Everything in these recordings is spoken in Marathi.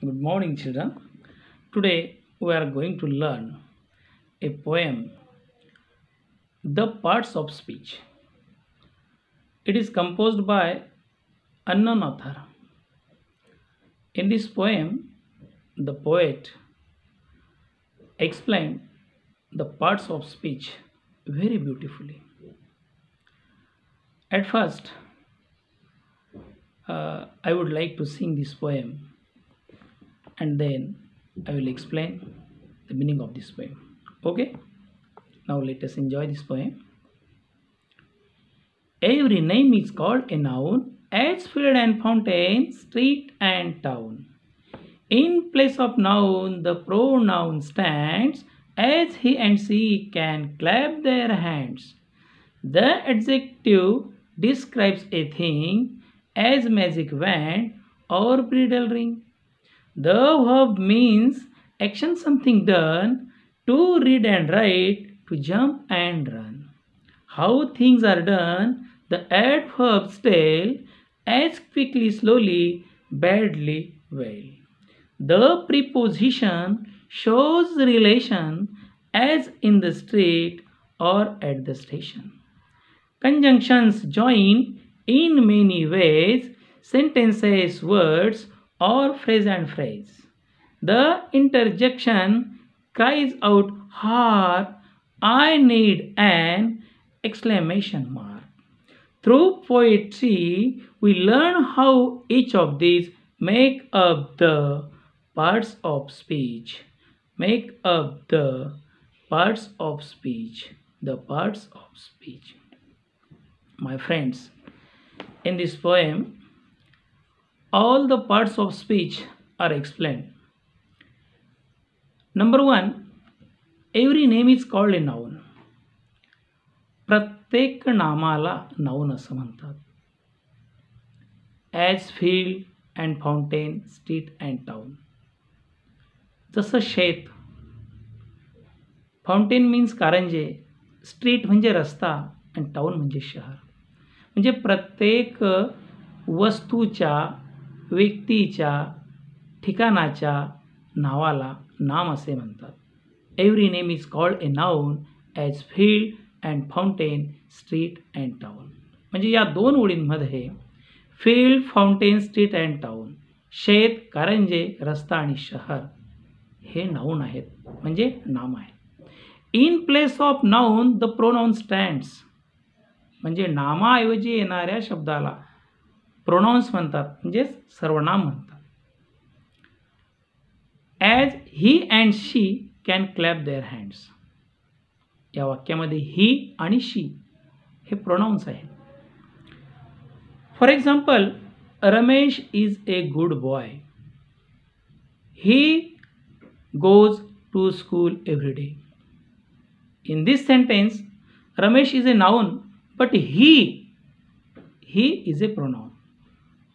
Good morning, children. Today we are going to learn a poem, The Parts of Speech. It is composed by unknown author. In this poem, the poet explained the parts of speech very beautifully. At first, I would like to sing this poem and then I will explain the meaning of this poem. Okay? Now let us enjoy this poem. Every name is called a noun, as field and fountain, street and town. In place of noun, the pronoun stands, as he and she can clap their hands. The adjective describes a thing, as magic wand or bridal ring. The verb means action, something done, to read and write, to jump and run. How things are done, the adverbs tell, as quickly, slowly, badly, well. The preposition shows relation, as in the street or at the station. Conjunctions join in many ways, sentences, words, or phrase and phrase. The interjection cries out, "Hark, I need an exclamation mark." Through poetry, we learn how each of these make up the parts of speech. Make up the parts of speech. The parts of speech. My friends, in this poem, all the parts of speech are explained. Number one, every name is called a noun. प्रत्येक नामाला नाउन असं म्हणतात. As field and fountain, street and town. जसं शेत, फाउंटेन मीन्स कारंजे, स्ट्रीट म्हणजे रस्ता आणि टाउन म्हणजे शहर. म्हणजे प्रत्येक वस्तूच्या, व्यक्तीच्या, ठिकाणाच्या नावाला नाम असे म्हणतात. Every name is called a noun as field and fountain, street and town. म्हणजे या दोन ओळींमध्ये field, fountain, street and town, शेत, कारंजे, रस्ता आणि शहर हे नाउन आहेत, म्हणजे नाम आहे. In place of noun the pronoun stands. म्हणजे नामाऐवजी येणाऱ्या शब्दाला प्रोनाउन्स म्हणतात, म्हणजे सर्वनाम म्हणतात. As he and she can clap their hands. या वाक्यामध्ये ही आणि शी हे प्रोनाउन्स आहेत. For example, Ramesh is a good boy. He goes to school every day. In this sentence, Ramesh is a noun, but he is a pronoun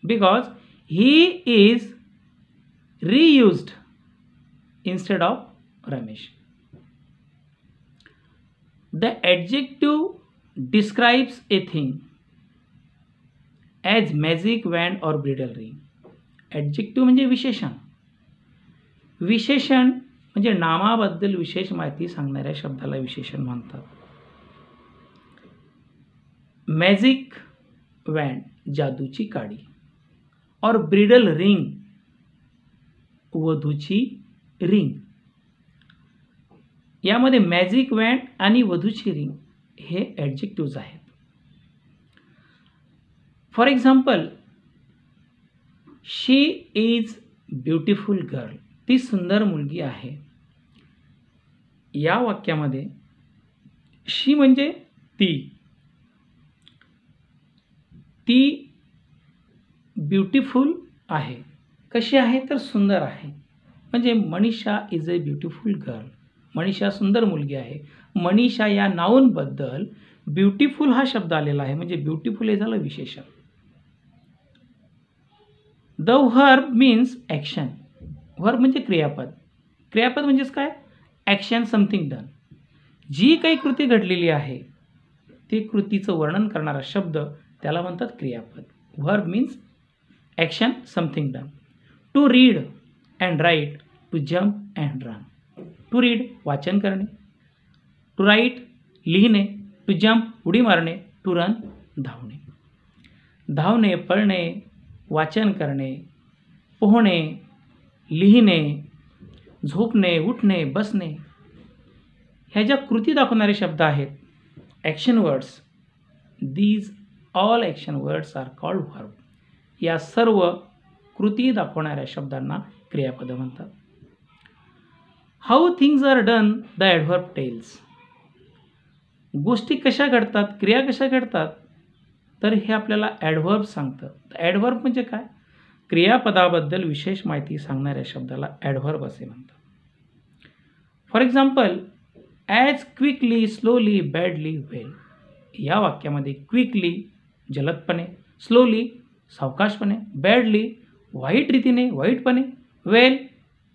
because he is reused instead of Ramesh. The adjective describes a thing, as magic wand or bridal ring. Adjective म्हणजे विशेषण. विशेषण म्हणजे नामाबद्दल विशेष माहिती सांगणाऱ्या शब्दाला विशेषण म्हणतात. मॅजिक वॅन्ड, जादूची काडी, और ब्रिडल रिंग, वधूची रिंग. यामध्ये मॅजिक वॅन्ड आणि वधूची रिंग हे ॲडजेक्टिव्ज आहेत. For example, she is beautiful girl. ती सुंदर मुलगी आहे. या वाक्यामध्ये शी म्हणजे ती ब्युटिफुल आहे. कशी आहे तर सुंदर आहे. म्हणजे Manisha is a beautiful girl. Manisha सुंदर मुलगी आहे. मनीषा या नाऊनबद्दल ब्युटिफुल हा शब्द आलेला आहे, म्हणजे ब्युटिफुल हे झालं विशेषण. The verb means action. Verb म्हणजे क्रियापद. क्रियापद म्हणजेच काय? Action, something done. जी काही कृती घडलेली आहे ती कृतीचं वर्णन करणारा शब्द त्याला म्हणतात क्रियापद. Verb means action, something done. To read and write, to jump and run. To read वाचन करणे, टू राईट लिहिणे, टू जम्प उडी मारणे, टू रन धावणे. धावणे, पळणे, वाचन करणे, पोहणे, लिहिणे, झोपणे, उठणे, बसणे, ह्या ज्या कृती दाखवणारे शब्द आहेत, action words, these all action words are called verb. या सर्व कृती दाखवणाऱ्या शब्दांना क्रियापद म्हणतात. How things are done the adverb tells. गोष्टी कशा घडतात, क्रिया कशा घडतात, तर हे आपल्याला ॲडव्हर्ब सांगतं. ॲडव्हर्ब म्हणजे काय? क्रियापदाबद्दल विशेष माहिती सांगणाऱ्या शब्दाला ॲडव्हर्ब असे म्हणतात. For example, as quickly, slowly, badly, well. या वाक्यामध्ये क्विकली जलदपणे, स्लोली सावकाशपणे, बॅडली वाईट रीतीने, वाईटपणे, वेल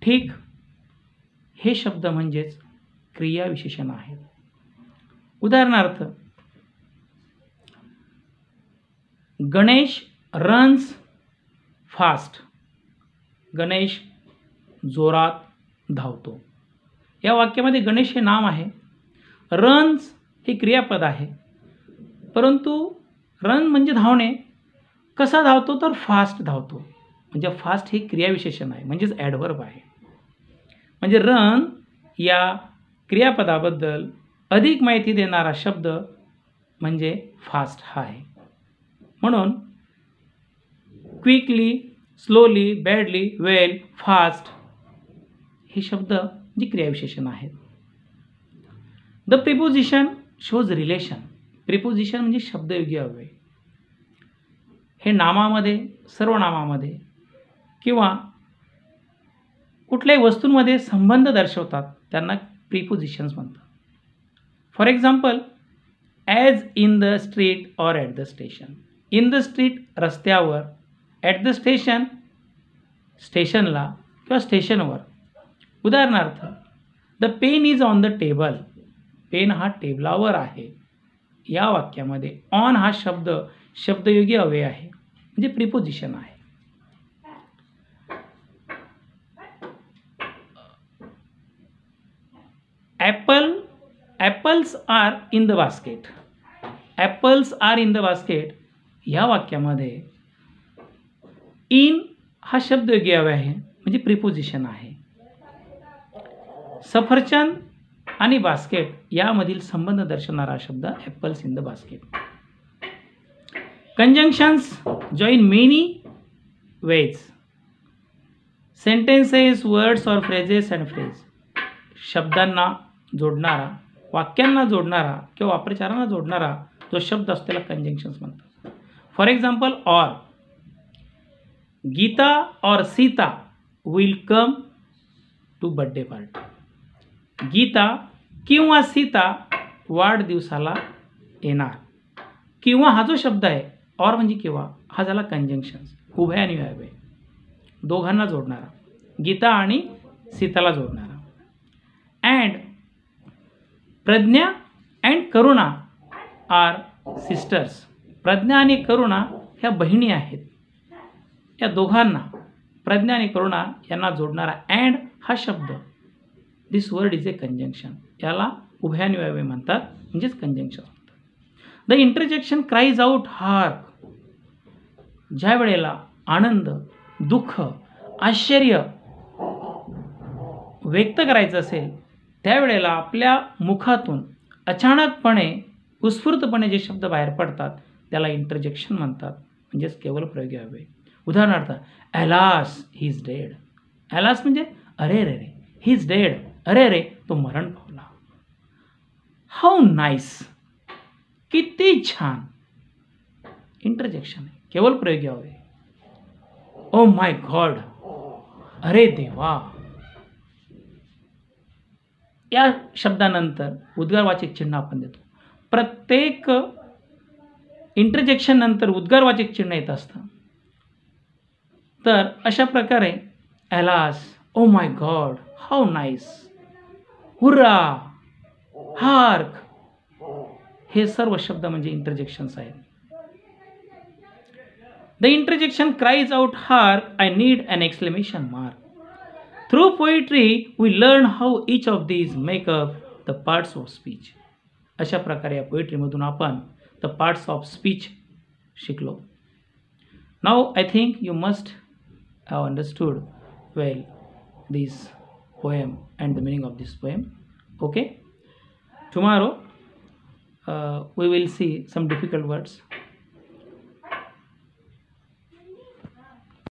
ठीक, हे शब्द म्हणजेच क्रियाविशेषण आहेत. उदाहरणार्थ, गणेश रन्स फास्ट. गणेश जोरात धावतो. या वाक्यामध्ये गणेश हे नाम आहे, रन्स हे क्रियापद आहे. परंतु रन म्हणजे धावणे. कसा धावतो तर फास्ट धावतो. म्हणजे फास्ट हे क्रियाविशेषण आहे, म्हणजेच ॲडव्हर्ब आहे. म्हणजे रन या क्रियापदाबद्दल अधिक माहिती देणारा शब्द म्हणजे फास्ट हा आहे. म्हणून क्विकली, स्लोली, बॅडली, वेल, फास्ट हे शब्द जे क्रियाविशेषण आहेत. The preposition shows relation. Preposition म्हणजे शब्दयोगी अव्यय. हे नामामध्ये, सर्वनामामध्ये किंवा कुठल्याही वस्तूंमध्ये संबंध दर्शवतात, त्यांना प्रिपोजिशन्स म्हणतात. For example, as in the street or at the station. In the street रस्त्यावर, ॲट द स्टेशन स्टेशनला किंवा स्टेशनवर. उदाहरणार्थ, the pen is on the table. Pen हा टेबलावर आहे. या वाक्यामध्ये ऑन हा शब्द शब्दयोगी अव्यय आहे, म्हणजे प्रिपोजिशन आहे. Apples are in the basket. Apples are in the basket या वाक्यामध्ये इन हा शब्दयोगी अव्यय आहे, म्हणजे प्रिपोजिशन आहे. सफरचंद आणि बास्केट यामधील संबंध दर्शवणारा शब्द apples in the basket. Conjunctions join many ways. Sentences, words और फ्रेजेस अँड फ्रेज. शब्दांना जोडणारा, वाक्यांना जोडणारा किंवा वाक्प्रचारांना जोडणारा जो शब्द असतो त्याला कंजंक्शन्स म्हणतात. For example, or. गीता और Sita will come to birthday party. Gita किंवा सीता वाढदिवसाला येणार. किंवा हा जो शब्द आहे, ऑर म्हणजे किंवा, हा झाला कंजंक्शन्स, उभयान्वय, दोघांना जोडणारा, गीता आणि सीताला जोडणारा. And Pragya and Karuna are sisters. Pragya आणि करुणा ह्या बहिणी आहेत. या दोघांना, प्रज्ञा आणि करुणा यांना जोडणारा अँड हा शब्द, दिस वर्ड इज ए कंजंक्शन, याला उभयान्वय म्हणतात, म्हणजेच कंजंक्शन म्हणतात. The interjection cries out hark. ज्या वेळेला आनंद, दुःख, आश्चर्य व्यक्त करायचं असेल त्यावेळेला आपल्या मुखातून अचानकपणे, उत्स्फूर्तपणे जे शब्द बाहेर पडतात त्याला इंटरजेक्शन म्हणतात, म्हणजेच केवळ प्रयोगी अव्यय. उदाहरणार्थ, ॲलास ही इज डेड. ॲलास म्हणजे अरे रे रे, ही इज डेड, अरे रे तो मरण पावला. हाऊ नाईस, किती छान, इंटरजेक्शन आहे, केवळ प्रयोगी अव्यय. ओ माय गॉड, अरे देवा. या शब्दानंतर उद्गारवाचक चिन्ह आपण देतो. प्रत्येक इंटरजेक्शन नंतर उद्गारवाचक चिन्ह येत असतं. तर अशा प्रकारे alas, oh my God, how nice, hurrah, hark हे सर्व शब्द म्हणजे इंटरजेक्शन्स आहेत. The interjection cries out hark, I need an exclamation mark. Through poetry, we learn how each of these make up the parts of speech. अशा प्रकारे या पोएट्रीमधून आपण द पार्ट्स ऑफ स्पीच शिकलो. Now I think you must have understood well this poem and the meaning of this poem. Okay? Tomorrow we will see some difficult words.